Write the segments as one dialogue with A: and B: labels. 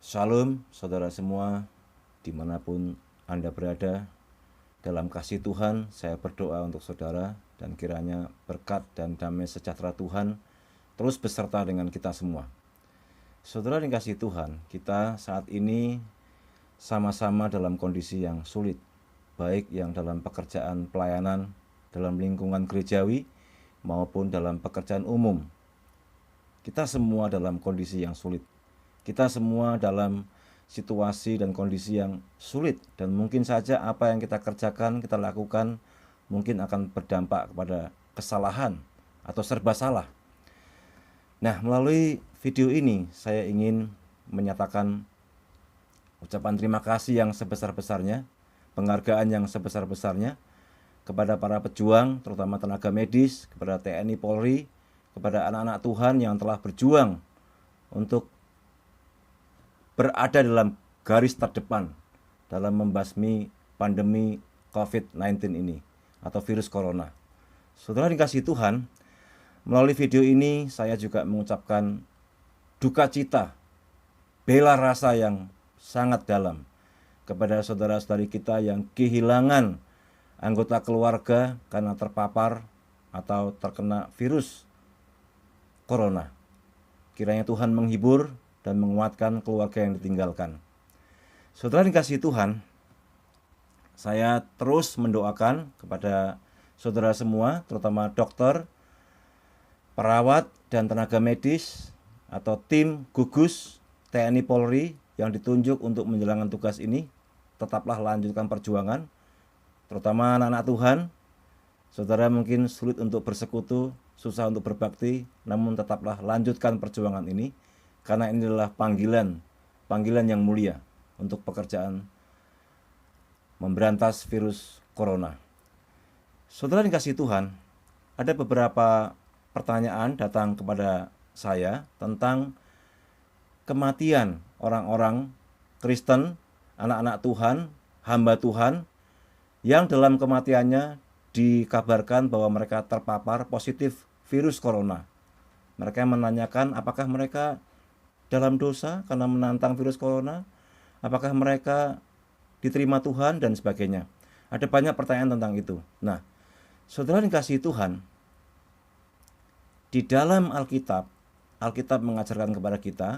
A: Shalom saudara semua, dimanapun Anda berada. Dalam kasih Tuhan saya berdoa untuk saudara, dan kiranya berkat dan damai sejahtera Tuhan terus beserta dengan kita semua. Saudara yang kasih Tuhan, kita saat ini sama-sama dalam kondisi yang sulit, baik yang dalam pekerjaan pelayanan, dalam lingkungan gerejawi, maupun dalam pekerjaan umum. Kita semua dalam kondisi yang sulit. Kita semua dalam situasi dan kondisi yang sulit, dan mungkin saja apa yang kita kerjakan, kita lakukan mungkin akan berdampak kepada kesalahan atau serba salah. Nah, melalui video ini saya ingin menyatakan ucapan terima kasih yang sebesar-besarnya, penghargaan yang sebesar-besarnya kepada para pejuang, terutama tenaga medis, kepada TNI Polri, kepada anak-anak Tuhan yang telah berjuang untuk berada dalam garis terdepan dalam membasmi pandemi COVID-19 ini atau virus corona. Saudara dikasihi Tuhan, melalui video ini saya juga mengucapkan duka cita, bela rasa yang sangat dalam kepada saudara-saudari kita yang kehilangan anggota keluarga karena terpapar atau terkena virus corona. Kiranya Tuhan menghibur dan menguatkan keluarga yang ditinggalkan. Saudara dikasihi Tuhan, saya terus mendoakan kepada saudara semua, terutama dokter, perawat, dan tenaga medis atau tim gugus TNI Polri yang ditunjuk untuk menjalankan tugas ini. Tetaplah lanjutkan perjuangan, terutama anak-anak Tuhan. Saudara mungkin sulit untuk bersekutu, susah untuk berbakti, namun tetaplah lanjutkan perjuangan ini, karena ini adalah panggilan yang mulia untuk pekerjaan memberantas virus corona. Saudara dikasihi Tuhan, ada beberapa pertanyaan datang kepada saya tentang kematian orang-orang Kristen, anak-anak Tuhan, hamba Tuhan, yang dalam kematiannya dikabarkan bahwa mereka terpapar positif virus corona. Mereka menanyakan apakah mereka dalam dosa karena menantang virus corona, apakah mereka diterima Tuhan, dan sebagainya. Ada banyak pertanyaan tentang itu. Nah, saudara dikasihi Tuhan, di dalam Alkitab mengajarkan kepada kita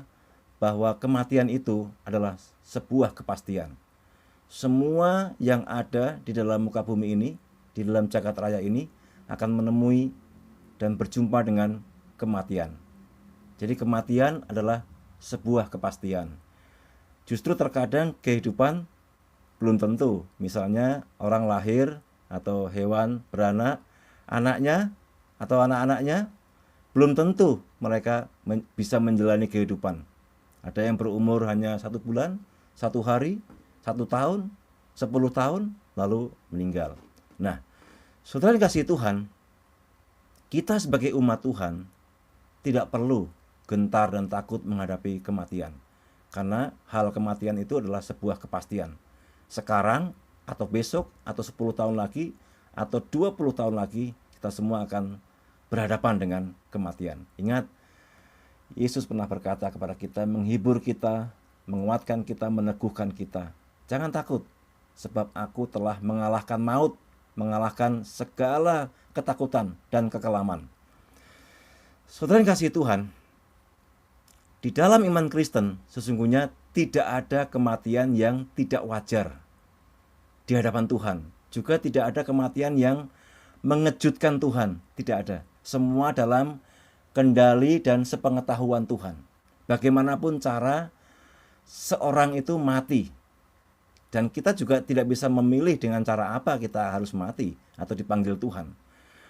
A: bahwa kematian itu adalah sebuah kepastian. Semua yang ada di dalam muka bumi ini, di dalam jagat raya ini, akan menemui dan berjumpa dengan kematian. Jadi kematian adalah sebuah kepastian. Justru terkadang kehidupan belum tentu. Misalnya orang lahir atau hewan beranak, anaknya atau anak-anaknya belum tentu mereka bisa menjalani kehidupan. Ada yang berumur hanya 1 bulan, 1 hari, 1 tahun, 10 tahun, lalu meninggal. Nah, saudara dikasihi Tuhan, kita sebagai umat Tuhan tidak perlu gentar dan takut menghadapi kematian, karena hal kematian itu adalah sebuah kepastian. Sekarang atau besok atau 10 tahun lagi atau 20 tahun lagi, kita semua akan berhadapan dengan kematian. Ingat, Yesus pernah berkata kepada kita, menghibur kita, menguatkan kita, meneguhkan kita. Jangan takut, sebab aku telah mengalahkan maut, mengalahkan segala ketakutan dan kekelaman. Saudara yang kasih Tuhan, di dalam iman Kristen sesungguhnya tidak ada kematian yang tidak wajar di hadapan Tuhan. Juga tidak ada kematian yang mengejutkan Tuhan, tidak ada. Semua dalam kendali dan sepengetahuan Tuhan. Bagaimanapun cara seorang itu mati, dan kita juga tidak bisa memilih dengan cara apa kita harus mati atau dipanggil Tuhan.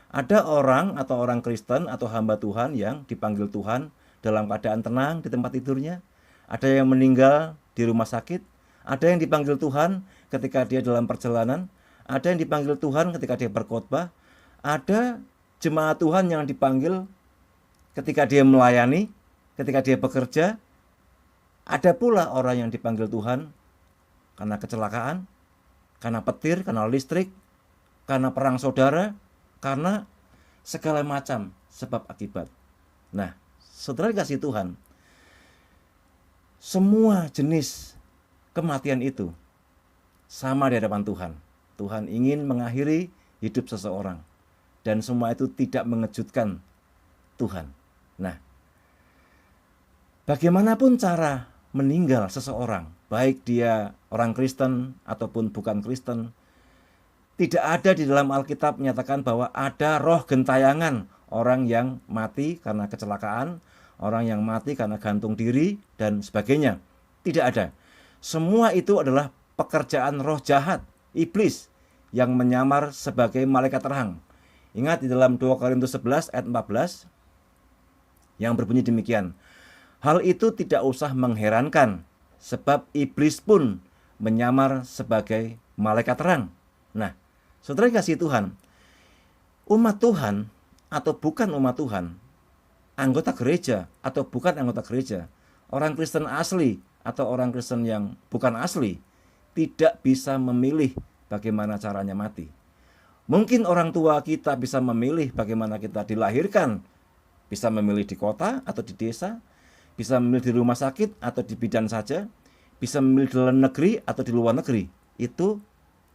A: Ada orang atau orang Kristen atau hamba Tuhan yang dipanggil Tuhan dalam keadaan tenang di tempat tidurnya. Ada yang meninggal di rumah sakit. Ada yang dipanggil Tuhan ketika dia dalam perjalanan. Ada yang dipanggil Tuhan ketika dia berkhotbah. Ada jemaat Tuhan yang dipanggil ketika dia melayani, ketika dia bekerja. Ada pula orang yang dipanggil Tuhan karena kecelakaan, karena petir, karena listrik, karena perang saudara, karena segala macam sebab akibat. Nah, saudara dikasihi Tuhan, semua jenis kematian itu sama di hadapan Tuhan. Tuhan ingin mengakhiri hidup seseorang. Dan semua itu tidak mengejutkan Tuhan. Nah, bagaimanapun cara meninggal seseorang, baik dia orang Kristen ataupun bukan Kristen, tidak ada di dalam Alkitab menyatakan bahwa ada roh gentayangan orang yang mati karena kecelakaan, orang yang mati karena gantung diri, dan sebagainya. Tidak ada. Semua itu adalah pekerjaan roh jahat, iblis, yang menyamar sebagai malaikat terang. Ingat di dalam 2 Korintus 11 ayat 14 yang berbunyi demikian. Hal itu tidak usah mengherankan, sebab iblis pun menyamar sebagai malaikat terang. Nah, saudara kasih Tuhan, umat Tuhan atau bukan umat Tuhan, anggota gereja atau bukan anggota gereja, orang Kristen asli atau orang Kristen yang bukan asli, tidak bisa memilih bagaimana caranya mati. Mungkin orang tua kita bisa memilih bagaimana kita dilahirkan, bisa memilih di kota atau di desa, bisa memilih di rumah sakit atau di bidan saja, bisa memilih di dalam negeri atau di luar negeri. Itu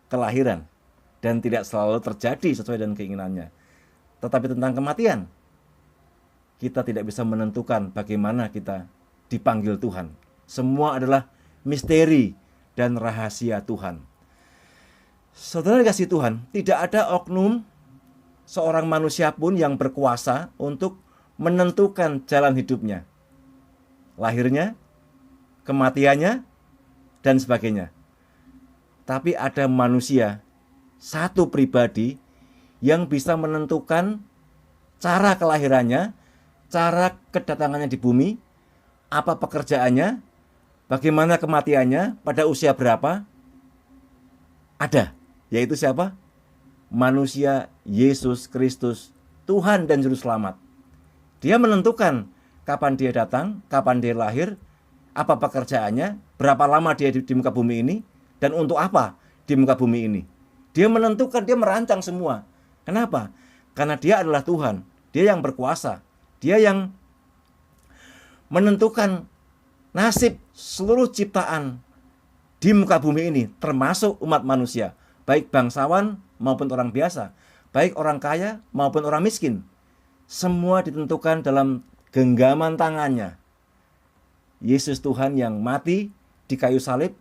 A: kelahiran dan tidak selalu terjadi sesuai dengan keinginannya. Tetapi tentang kematian, kita tidak bisa menentukan bagaimana kita dipanggil Tuhan. Semua adalah misteri dan rahasia Tuhan. Saudara kasih Tuhan, tidak ada oknum seorang manusia pun yang berkuasa untuk menentukan jalan hidupnya, lahirnya, kematiannya, dan sebagainya. Tapi ada manusia, satu pribadi yang bisa menentukan cara kelahirannya, cara kedatangannya di bumi, apa pekerjaannya, bagaimana kematiannya, pada usia berapa. Ada, yaitu siapa? Manusia Yesus Kristus, Tuhan dan Juru Selamat. Dia menentukan kapan dia datang, kapan dia lahir, apa pekerjaannya, berapa lama dia di muka bumi ini, dan untuk apa di muka bumi ini. Dia menentukan, dia merancang semua. Kenapa? Karena dia adalah Tuhan, dia yang berkuasa, dia yang menentukan nasib seluruh ciptaan di muka bumi ini, termasuk umat manusia, baik bangsawan maupun orang biasa, baik orang kaya maupun orang miskin. Semua ditentukan dalam genggaman tangannya. Yesus Tuhan yang mati di kayu salib,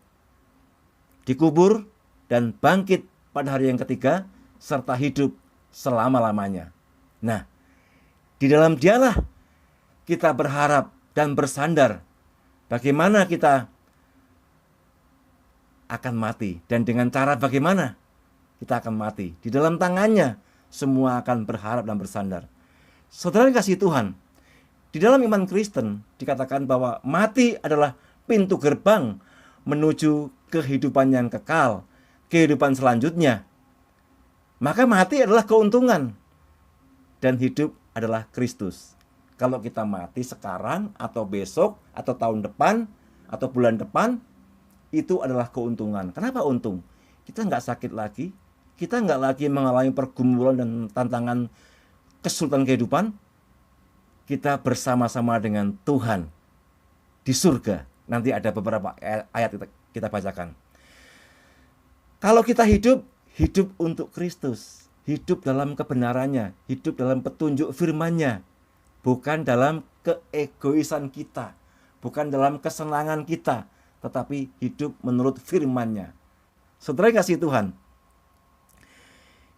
A: dikubur, dan bangkit pada hari yang ketiga, serta hidup selama-lamanya. Nah, di dalam Dialah kita berharap dan bersandar bagaimana kita akan mati, dan dengan cara bagaimana kita akan mati. Di dalam tangannya semua akan berharap dan bersandar. Saudara kasih Tuhan, di dalam iman Kristen dikatakan bahwa mati adalah pintu gerbang menuju kehidupan yang kekal, kehidupan selanjutnya. Maka mati adalah keuntungan dan hidup adalah Kristus. Kalau kita mati sekarang atau besok atau tahun depan atau bulan depan, itu adalah keuntungan. Kenapa untung? Kita nggak sakit lagi, kita nggak lagi mengalami pergumulan dan tantangan kesulitan kehidupan. Kita bersama-sama dengan Tuhan di surga. Nanti ada beberapa ayat kita bacakan. Kalau kita hidup untuk Kristus, hidup dalam kebenarannya, hidup dalam petunjuk firman-Nya, bukan dalam keegoisan kita, bukan dalam kesenangan kita, tetapi hidup menurut firman-Nya. Saudara kasih Tuhan,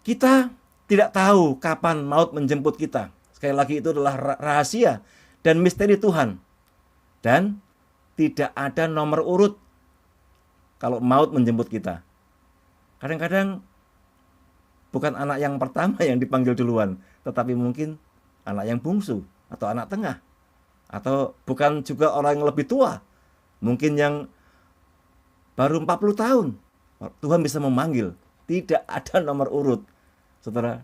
A: kita tidak tahu kapan maut menjemput kita. Sekali lagi itu adalah rahasia dan misteri Tuhan. Dan tidak ada nomor urut kalau maut menjemput kita. Kadang-kadang bukan anak yang pertama yang dipanggil duluan, tetapi mungkin anak yang bungsu atau anak tengah. Atau bukan juga orang yang lebih tua, mungkin yang baru 40 tahun. Tuhan bisa memanggil. Tidak ada nomor urut. Saudara,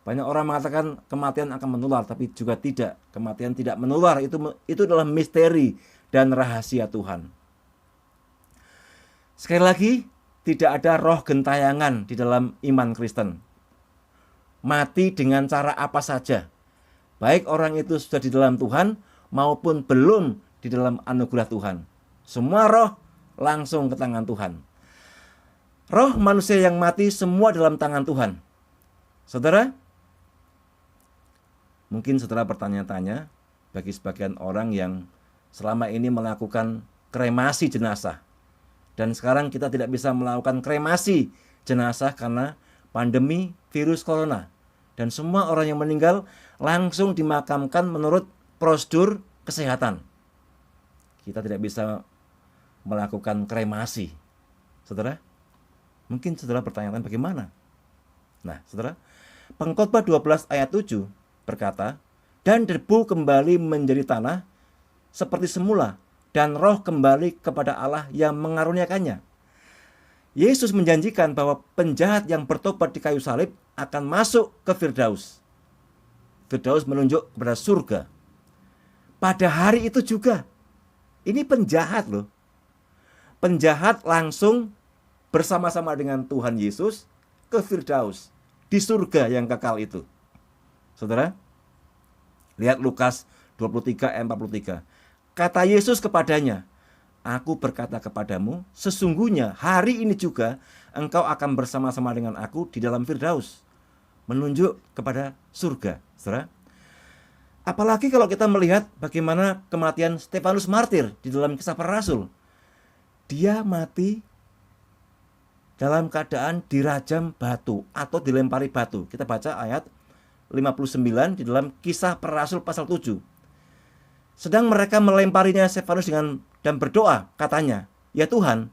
A: banyak orang mengatakan kematian akan menular, tapi juga tidak. Kematian tidak menular, itu adalah misteri dan rahasia Tuhan. Sekali lagi, tidak ada roh gentayangan di dalam iman Kristen. Mati dengan cara apa saja, baik orang itu sudah di dalam Tuhan maupun belum di dalam anugerah Tuhan. Semua roh langsung ke tangan Tuhan. Roh manusia yang mati semua dalam tangan Tuhan. Saudara, mungkin saudara bertanya-tanya bagi sebagian orang yang selama ini melakukan kremasi jenazah. Dan sekarang kita tidak bisa melakukan kremasi jenazah karena pandemi virus corona. Dan semua orang yang meninggal langsung dimakamkan menurut prosedur kesehatan. Kita tidak bisa melakukan kremasi. Saudara, mungkin saudara bertanya-tanya bagaimana? Nah, saudara, Pengkhotbah 12 ayat 7 berkata, dan debu kembali menjadi tanah seperti semula, dan roh kembali kepada Allah yang mengaruniakannya. Yesus menjanjikan bahwa penjahat yang bertobat di kayu salib akan masuk ke Firdaus. Firdaus menunjuk kepada surga. Pada hari itu juga, ini penjahat loh. Penjahat langsung bersama-sama dengan Tuhan Yesus ke Firdaus, di surga yang kekal itu. Saudara, lihat Lukas 23 ayat 43. Kata Yesus kepadanya, aku berkata kepadamu, sesungguhnya hari ini juga engkau akan bersama-sama dengan aku di dalam Firdaus. Menunjuk kepada surga. Saudara, apalagi kalau kita melihat bagaimana kematian Stefanus martir di dalam Kisah Para Rasul. Dia mati dalam keadaan dirajam batu atau dilempari batu. Kita baca ayat 59 di dalam Kisah Para Rasul pasal 7. Sedang mereka melemparinya Stefanus dan berdoa, katanya, ya Tuhan,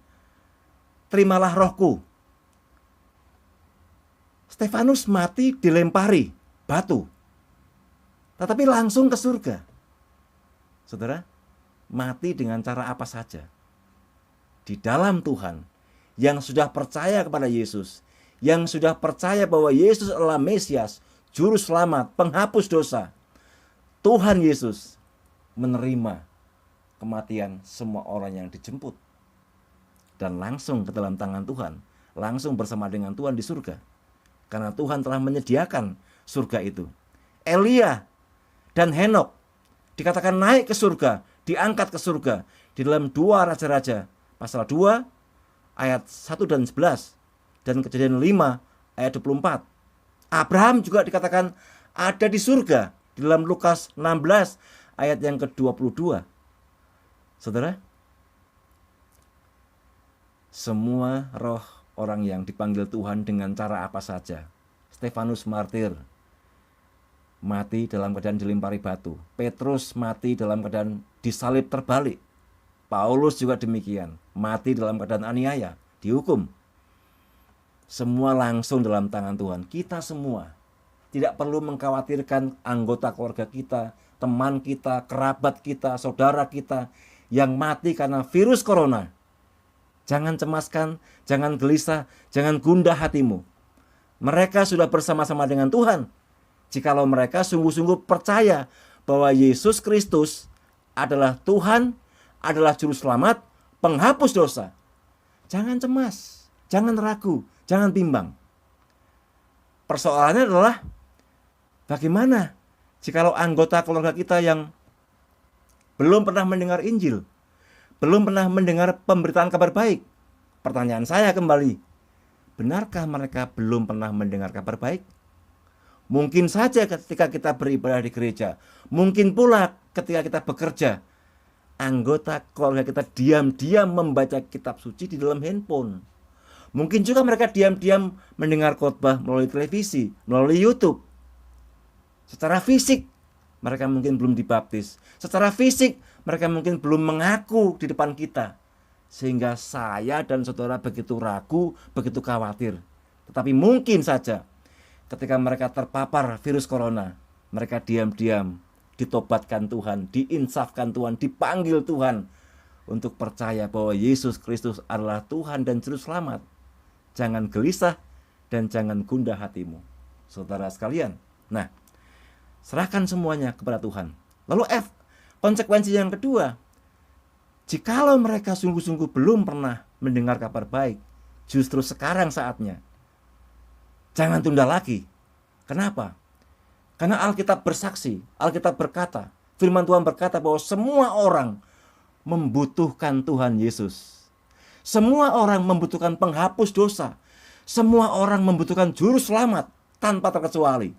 A: terimalah rohku. Stefanus mati dilempari batu, tetapi langsung ke surga. Saudara, mati dengan cara apa saja. Di dalam Tuhan, yang sudah percaya kepada Yesus, yang sudah percaya bahwa Yesus adalah Mesias, Juru Selamat, penghapus dosa, Tuhan Yesus menerima kematian semua orang yang dijemput. Dan langsung ke dalam tangan Tuhan, langsung bersama dengan Tuhan di surga. Karena Tuhan telah menyediakan surga itu. Elia dan Henok dikatakan naik ke surga, diangkat ke surga. Di dalam 2 Raja-Raja pasal 2 ayat 1 dan 11 dan Kejadian 5 ayat 24. Abraham juga dikatakan ada di surga di dalam Lukas 16 ayat yang ke-22. Saudara, semua roh orang yang dipanggil Tuhan dengan cara apa saja. Stefanus martir mati dalam keadaan dilempari batu. Petrus mati dalam keadaan disalib terbalik. Paulus juga demikian, mati dalam keadaan aniaya, dihukum. Semua langsung dalam tangan Tuhan. Kita semua tidak perlu mengkhawatirkan anggota keluarga kita, teman kita, kerabat kita, saudara kita yang mati karena virus corona. Jangan cemaskan, jangan gelisah, jangan gundah hatimu. Mereka sudah bersama-sama dengan Tuhan. Jikalau mereka sungguh-sungguh percaya bahwa Yesus Kristus adalah Tuhan, adalah Juru Selamat, penghapus dosa. Jangan cemas, jangan ragu, jangan bimbang. Persoalannya adalah bagaimana jikalau anggota keluarga kita yang belum pernah mendengar Injil, belum pernah mendengar pemberitaan kabar baik. Pertanyaan saya kembali, benarkah mereka belum pernah mendengar kabar baik? Mungkin saja ketika kita beribadah di gereja, mungkin pula ketika kita bekerja, anggota keluarga kita diam-diam membaca kitab suci di dalam handphone. Mungkin juga mereka diam-diam mendengar khotbah melalui televisi, melalui YouTube. Secara fisik mereka mungkin belum dibaptis. Secara fisik mereka mungkin belum mengaku di depan kita. Sehingga saya dan saudara begitu ragu, begitu khawatir. Tetapi mungkin saja ketika mereka terpapar virus corona, mereka diam-diam ditobatkan Tuhan, diinsafkan Tuhan, dipanggil Tuhan untuk percaya bahwa Yesus Kristus adalah Tuhan dan Juru Selamat. Jangan gelisah dan jangan gundah hatimu, saudara sekalian. Nah, serahkan semuanya kepada Tuhan. Lalu konsekuensi yang kedua, jikalau mereka sungguh-sungguh belum pernah mendengar kabar baik, justru sekarang saatnya. Jangan tunda lagi. Kenapa? Karena Alkitab bersaksi, Alkitab berkata, firman Tuhan berkata bahwa semua orang membutuhkan Tuhan Yesus. Semua orang membutuhkan penghapus dosa. Semua orang membutuhkan juru selamat tanpa terkecuali.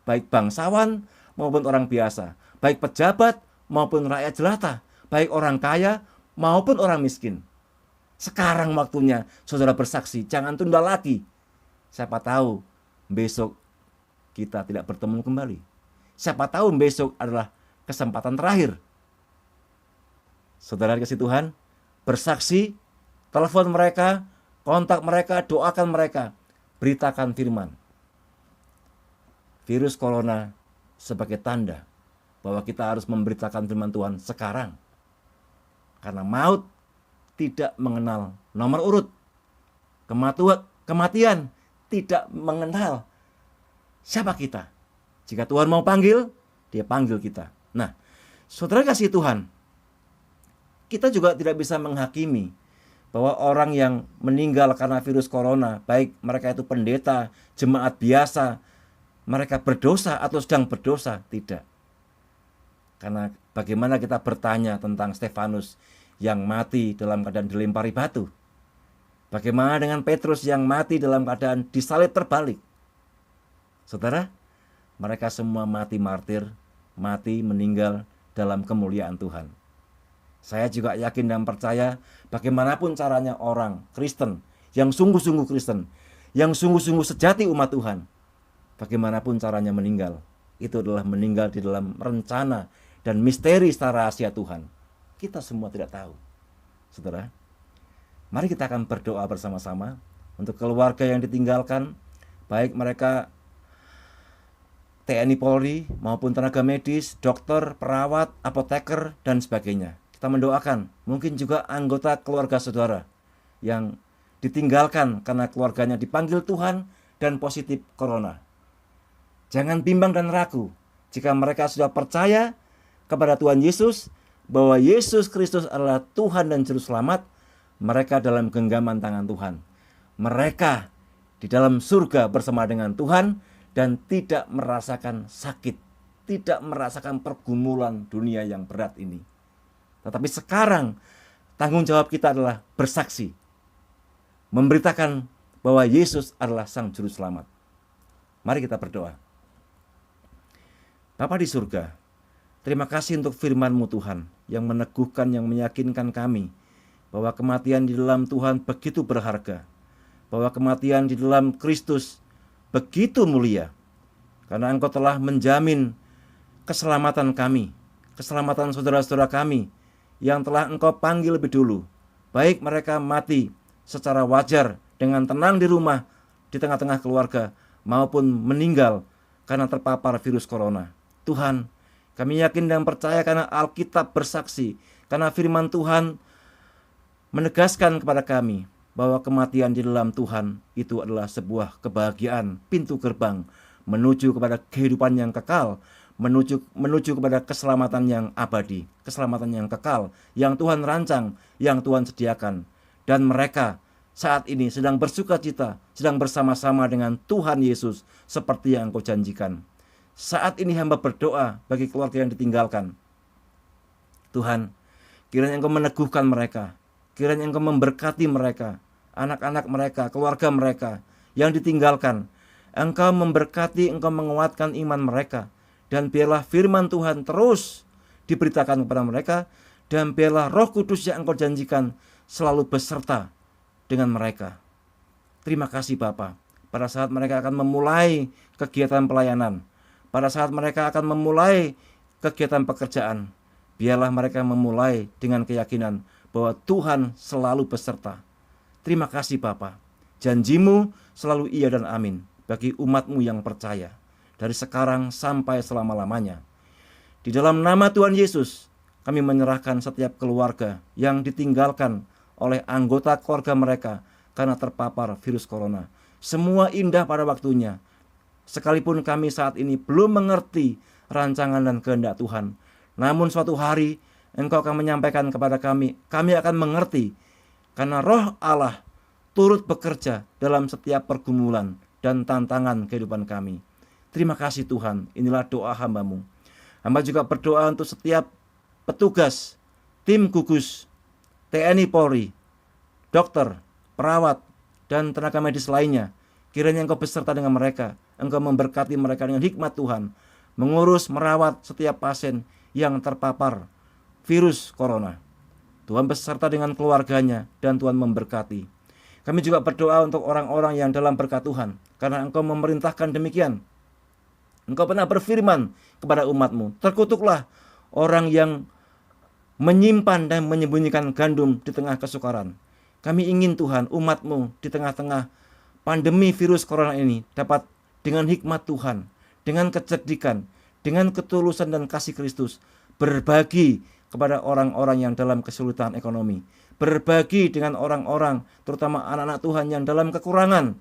A: Baik bangsawan maupun orang biasa. Baik pejabat maupun rakyat jelata. Baik orang kaya maupun orang miskin. Sekarang waktunya saudara bersaksi. Jangan tunda lagi. Siapa tahu besok kita tidak bertemu kembali. Siapa tahu besok adalah kesempatan terakhir. Saudara dikasih Tuhan, bersaksi, telepon mereka, kontak mereka, doakan mereka, beritakan firman. Virus corona sebagai tanda bahwa kita harus memberitakan firman Tuhan sekarang. Karena maut tidak mengenal nomor urut. Kematian tidak mengenal siapa kita. Jika Tuhan mau panggil, dia panggil kita. Nah, saudara kasih Tuhan, kita juga tidak bisa menghakimi bahwa orang yang meninggal karena virus corona, baik mereka itu pendeta, jemaat biasa, mereka berdosa atau sedang berdosa, tidak. Karena bagaimana kita bertanya tentang Stefanus yang mati dalam keadaan dilempari batu? Bagaimana dengan Petrus yang mati dalam keadaan disalib terbalik? Saudara, mereka semua mati martir, mati meninggal dalam kemuliaan Tuhan. Saya juga yakin dan percaya bagaimanapun caranya orang Kristen yang sungguh-sungguh Kristen, yang sungguh-sungguh sejati umat Tuhan, bagaimanapun caranya meninggal, itu adalah meninggal di dalam rencana dan misteri secara rahasia Tuhan. Kita semua tidak tahu. Saudara, mari kita akan berdoa bersama-sama untuk keluarga yang ditinggalkan, baik mereka TNI Polri maupun tenaga medis, dokter, perawat, apoteker, dan sebagainya. Kita mendoakan mungkin juga anggota keluarga saudara yang ditinggalkan karena keluarganya dipanggil Tuhan dan positif corona. Jangan bimbang dan ragu jika mereka sudah percaya kepada Tuhan Yesus, bahwa Yesus Kristus adalah Tuhan dan Juru Selamat. Mereka dalam genggaman tangan Tuhan. Mereka di dalam surga bersama dengan Tuhan dan tidak merasakan sakit, tidak merasakan pergumulan dunia yang berat ini. Tetapi sekarang tanggung jawab kita adalah bersaksi, memberitakan bahwa Yesus adalah Sang Juru Selamat. Mari kita berdoa. Bapa di surga, terima kasih untuk firman-Mu Tuhan yang meneguhkan, yang meyakinkan kami bahwa kematian di dalam Tuhan begitu berharga, bahwa kematian di dalam Kristus begitu mulia, karena Engkau telah menjamin keselamatan kami, keselamatan saudara-saudara kami yang telah Engkau panggil lebih dulu, baik mereka mati secara wajar dengan tenang di rumah, di tengah-tengah keluarga, maupun meninggal karena terpapar virus corona. Tuhan, kami yakin dan percaya karena Alkitab bersaksi, karena firman Tuhan menegaskan kepada kami bahwa kematian di dalam Tuhan itu adalah sebuah kebahagiaan, pintu gerbang menuju kepada kehidupan yang kekal, menuju kepada keselamatan yang abadi, keselamatan yang kekal, yang Tuhan rancang, yang Tuhan sediakan. Dan mereka saat ini sedang bersukacita, sedang bersama-sama dengan Tuhan Yesus seperti yang Engkau janjikan. Saat ini hamba berdoa bagi keluarga yang ditinggalkan. Tuhan, kiranya Engkau meneguhkan mereka, kiranya Engkau memberkati mereka, anak-anak mereka, keluarga mereka yang ditinggalkan. Engkau memberkati, Engkau menguatkan iman mereka. Dan biarlah firman Tuhan terus diberitakan kepada mereka. Dan biarlah Roh Kudus yang Engkau janjikan selalu beserta dengan mereka. Terima kasih Bapa. Pada saat mereka akan memulai kegiatan pelayanan, pada saat mereka akan memulai kegiatan pekerjaan, biarlah mereka memulai dengan keyakinan bahwa Tuhan selalu beserta. Terima kasih Bapa. Janjimu selalu iya dan amin bagi umat-Mu yang percaya, dari sekarang sampai selama-lamanya. Di dalam nama Tuhan Yesus, kami menyerahkan setiap keluarga yang ditinggalkan oleh anggota keluarga mereka karena terpapar virus corona. Semua indah pada waktunya. Sekalipun kami saat ini belum mengerti rancangan dan kehendak Tuhan, namun suatu hari Engkau akan menyampaikan kepada kami akan mengerti, karena Roh Allah turut bekerja dalam setiap pergumulan dan tantangan kehidupan kami. Terima kasih Tuhan, inilah doa hamba-Mu. Hamba juga berdoa untuk setiap petugas tim gugus, TNI Polri, dokter, perawat, dan tenaga medis lainnya. Kiranya Engkau beserta dengan mereka. Engkau memberkati mereka dengan hikmat Tuhan, mengurus, merawat setiap pasien yang terpapar virus corona. Tuhan beserta dengan keluarganya dan Tuhan memberkati. Kami juga berdoa untuk orang-orang yang dalam berkat Tuhan, karena Engkau memerintahkan demikian. Engkau pernah berfirman kepada umat-Mu, terkutuklah orang yang menyimpan dan menyembunyikan gandum di tengah kesukaran. Kami ingin Tuhan, umat-Mu di tengah-tengah pandemi virus corona ini dapat dengan hikmat Tuhan, dengan kecerdikan, dengan ketulusan dan kasih Kristus, berbagi kepada orang-orang yang dalam kesulitan ekonomi, berbagi dengan orang-orang, terutama anak-anak Tuhan yang dalam kekurangan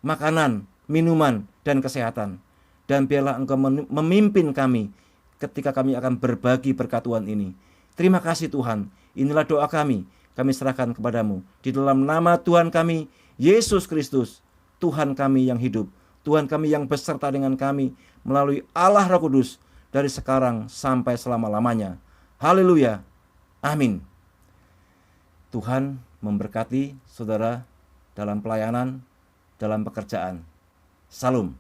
A: makanan, minuman, dan kesehatan. Dan biarlah Engkau memimpin kami ketika kami akan berbagi berkat Tuhan ini. Terima kasih Tuhan, inilah doa kami serahkan kepadamu. Di dalam nama Tuhan kami, Yesus Kristus, Tuhan kami yang hidup, Tuhan kami yang beserta dengan kami melalui Allah Roh Kudus dari sekarang sampai selama-lamanya. Haleluya, amin. Tuhan memberkati saudara dalam pelayanan, dalam pekerjaan. Salam.